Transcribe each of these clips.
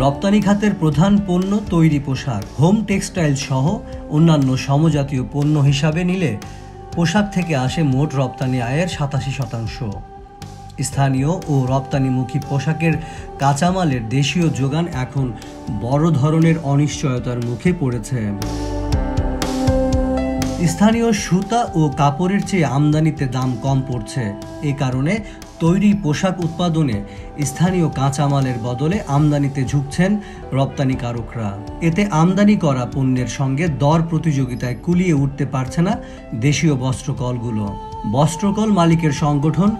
রপ্তানি খাতের প্রধান পণ্য তৈরি পোশাক, হোম টেক্সটাইল সহ অন্যান্য সমজাতীয় পণ্য হিসাবে নিলে পোশাক থেকে আসে মোট রপ্তানি আয়ের 87%। স্থানীয় ও রপ্তানিমুখী পোশাকের কাঁচামালের দেশীয় যোগান এখন বড় ধরনের অনিশ্চয়তার মুখে পড়েছে। স্থানীয় সুতা ও কাপড়ের চেয়ে আমদানিতে দাম কম পড়ছে। এ কারণে তৈরি পোশাক উৎপাদনে স্থানীয় কাঁচামালের বদলে আমদানিতে ঝুঁকছেন রপ্তানিকারকরা। এতে আমদানি করা পণ্যের সঙ্গে দর প্রতিযোগিতায় কুলিয়ে উঠতে পারছে না দেশীয় বস্ত্রকলগুলো। বস্ত্রকল মালিকের সংগঠন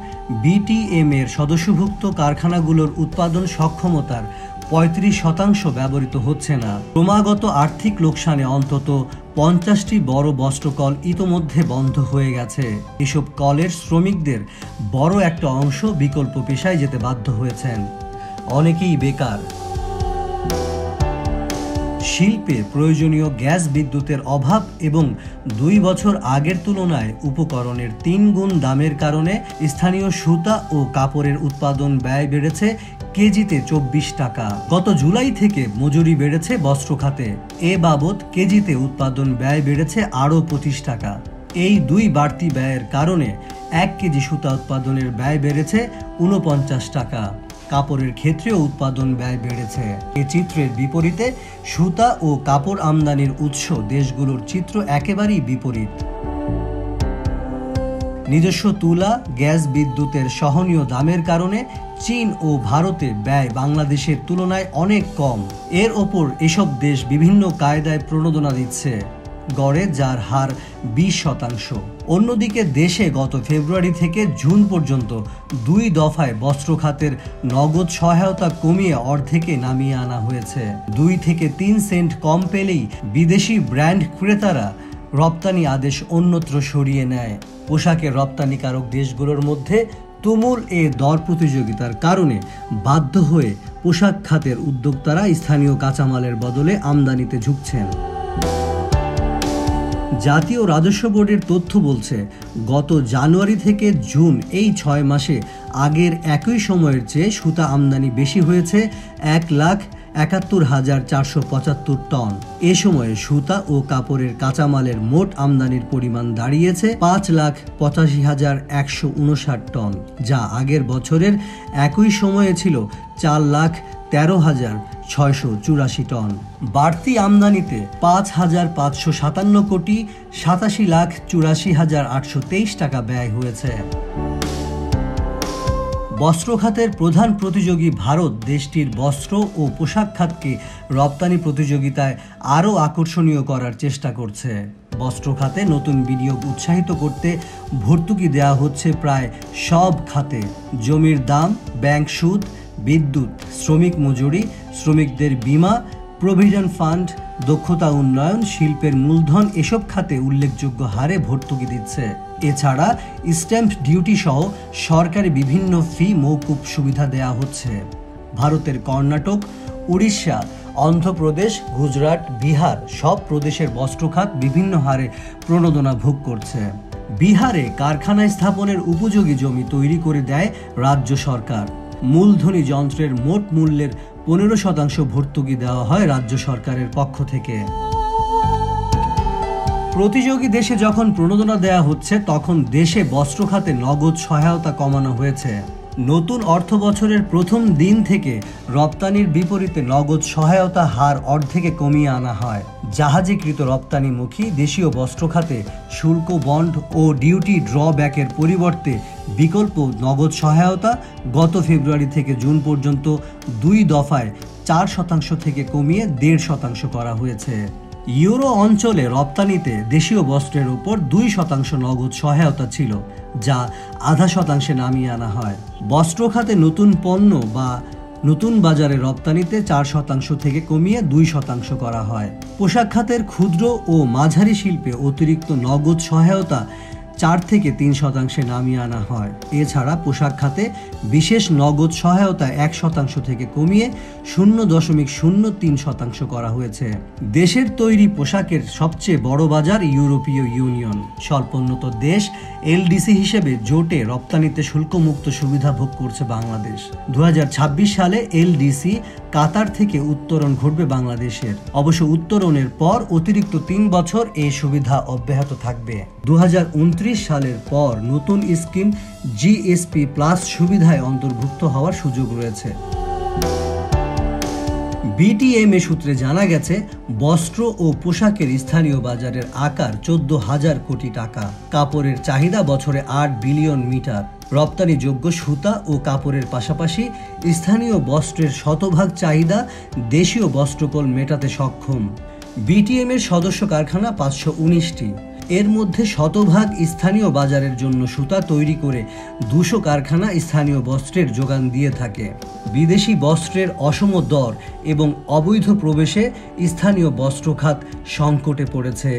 বিটিএম এর সদস্যভুক্ত কারখানাগুলোর উৎপাদন সক্ষমতার 35% ব্যবহৃত হচ্ছে না। ক্রমাগত আর্থিক লোকসানে অন্তত 50টি বড় বস্ত্রকল ইতোমধ্যে বন্ধ হয়ে গেছে। এসব কলের শ্রমিকদের বড় একটা অংশ বিকল্প পেশায় যেতে বাধ্য হয়েছেন। অনেকেই বেকার। শিল্পে প্রয়োজনীয় গ্যাস বিদ্যুতের অভাব এবং 2 বছর আগের তুলনায় উপকরণের 3 গুণ দামের কারণে স্থানীয় সুতা ও কাপড়ের উৎপাদন ব্যয় বেড়েছে কেজিতে 24 টাকা। গত জুলাই থেকে মজুরি বেড়েছে বস্ত্র খাতে। এ বাবদ কেজিতে উৎপাদন ব্যয় বেড়েছে আরও 25 টাকা। এই 2 বাড়তি ব্যয়ের কারণে 1 কেজি সুতা উৎপাদনের ব্যয় বেড়েছে 49 টাকা। কাপড়ের ক্ষেত্রেও উৎপাদন ব্যয় বেড়েছে। এ চিত্রের বিপরীতে সুতা ও কাপড় আমদানির উৎস দেশগুলোর চিত্র একেবারেই বিপরীত। নিজস্ব তুলা, গ্যাস বিদ্যুতের সহনীয় দামের কারণে চীন ও ভারতে ব্যয় বাংলাদেশের তুলনায় অনেক কম। এর ওপর এসব দেশ বিভিন্ন কায়দায় প্রণোদনা দিচ্ছে, গড়ে যার হার 20%। অন্যদিকে দেশে গত ফেব্রুয়ারি থেকে জুন পর্যন্ত 2 দফায় বস্ত্র খাতের নগদ সহায়তা কমিয়ে অর্ধেকে নামিয়ে আনা হয়েছে। 2 থেকে 3 সেন্ট কম পেলেই বিদেশি ব্র্যান্ড ক্রেতারা রপ্তানি আদেশ অন্যত্র সরিয়ে নেয়। পোশাকের রপ্তানিকারক দেশগুলোর মধ্যে তুমুল এ দর প্রতিযোগিতার কারণে বাধ্য হয়ে পোশাক খাতের উদ্যোক্তারা স্থানীয় কাঁচামালের বদলে আমদানিতে ঝুঁকছেন। জাতীয় রাজস্ব বোর্ডের তথ্য বলছে, গত জানুয়ারি থেকে জুন এই 6 মাসে আগের একই সময়ের চেয়ে সুতা আমদানি বেশি হয়েছে 1,71,475 টন। এ সময়ে সুতা ও কাপড়ের কাঁচামালের মোট আমদানির পরিমাণ দাঁড়িয়েছে 5,85,159 টন, যা আগের বছরের একই সময়ে ছিল 4,13,684 টন। বাড়তি আমদানিতে 5,557 কোটি 87,84,823 টাকা ব্যয় হয়েছে। বস্ত্র খাতের প্রধান প্রতিযোগী ভারত দেশটির বস্ত্র ও পোশাক খাতকে রপ্তানি প্রতিযোগিতায় আরও আকর্ষণীয় করার চেষ্টা করছে। বস্ত্র খাতে নতুন বিনিয়োগ উৎসাহিত করতে ভর্তুকি দেওয়া হচ্ছে প্রায় সব খাতে। জমির দাম, ব্যাংক সুদ, বিদ্যুৎ, শ্রমিক মজুরি, শ্রমিকদের বীমা, প্রভিডেন্ট ফান্ড, দক্ষতা উন্নয়ন, শিল্পের মূলধন এসব খাতে উল্লেখযোগ্য হারে ভর্তুকি দিচ্ছে। এছাড়া স্ট্যাম্প ডিউটি সহ সরকারি বিভিন্ন ফি মওকুফ সুবিধা দেয়া হচ্ছে। ভারতের কর্ণাটক, উড়িষ্যা, অন্ধ্রপ্রদেশ, গুজরাট, বিহার সব প্রদেশের বস্ত্র খাত বিভিন্ন হারে প্রণোদনা ভোগ করছে। বিহারে কারখানা স্থাপনের উপযোগী জমি তৈরি করে দেয় রাজ্য সরকার। মূলধনী যন্ত্রের মোট মূল্যের 15% ভর্তুকি দেওয়া হয় রাজ্য সরকারের পক্ষ থেকে। প্রতিযোগী দেশে যখন প্রণোদনা দেওয়া হচ্ছে, তখন দেশে বস্ত্র খাতে নগদ সহায়তা কমানো হয়েছে। নতুন অর্থ বছরের প্রথম দিন থেকে রপ্তানির বিপরীতে নগদ সহায়তা হার অর্ধেকে কমিয়ে আনা হয়। জাহাজীকৃত রপ্তানিমুখী দেশীয় বস্ত্র খাতে শুল্ক বন্ড ও ডিউটি ড্রব্যাকের পরিবর্তে বিকল্প নগদ সহায়তা গত ফেব্রুয়ারি থেকে জুন পর্যন্ত 2 দফায় 4% থেকে কমিয়ে 1.5% করা হয়েছে। ইউরো অঞ্চলে রপ্তানিতে দেশীয় বস্ত্রের উপর 2% নগদ সহায়তা ছিল, যা 0.5% নামিয়ে আনা হয়। বস্ত্র খাতে নতুন পণ্য বা নতুন বাজারে রপ্তানিতে 4% থেকে কমিয়ে 2% করা হয়। পোশাক খাতের ক্ষুদ্র ও মাঝারি শিল্পে অতিরিক্ত নগদ সহায়তা 4 থেকে 3% নামিয়ে আনা হয়। এছাড়া পোশাক খাতে বিশেষ নগদ সহায়তা 1% থেকে কমিয়ে 0.03% করা হয়েছে। দেশের তৈরি পোশাকের সবচেয়ে বড় বাজার ইউরোপীয় ইউনিয়ন। স্বল্পোন্নত দেশ এলডিসি হিসেবে জোটে রপ্তানিতে শুল্কমুক্ত সুবিধা ভোগ করছে বাংলাদেশ। 2026 সালে এলডিসি কাতার থেকে উত্তরণ ঘটবে বাংলাদেশের। অবশ্য উত্তরণের পর অতিরিক্ত 3 বছর এই সুবিধা অব্যাহত থাকবে। 2029 সালের পর নতুন স্কিম জিএসপি প্লাস সুবিধায় অন্তর্ভুক্ত হওয়ার সুযোগ রয়েছে। বিটিএমএ সূত্রে জানা গেছে, বস্ত্র ও পোশাকের স্থানীয় বাজারের আকার 14,000 কোটি টাকা। কাপড়ের চাহিদা বছরে 8 বিলিয়ন মিটার। রপ্তানিযোগ্য সুতা ও কাপড়ের পাশাপাশি স্থানীয় বস্ত্রের শতভাগ চাহিদা দেশীয় বস্ত্রকল মেটাতে সক্ষম। বিটিএম-এর সদস্য কারখানা 519টি। এর মধ্যে শতভাগ স্থানীয় বাজারের জন্য সুতা তৈরি করে 200 কারখানা স্থানীয় বস্ত্রের যোগান দিয়ে থাকে। বিদেশি বস্ত্রের অসম দর এবং অবৈধ প্রবেশে স্থানীয় বস্ত্র খাত সংকটে পড়েছে।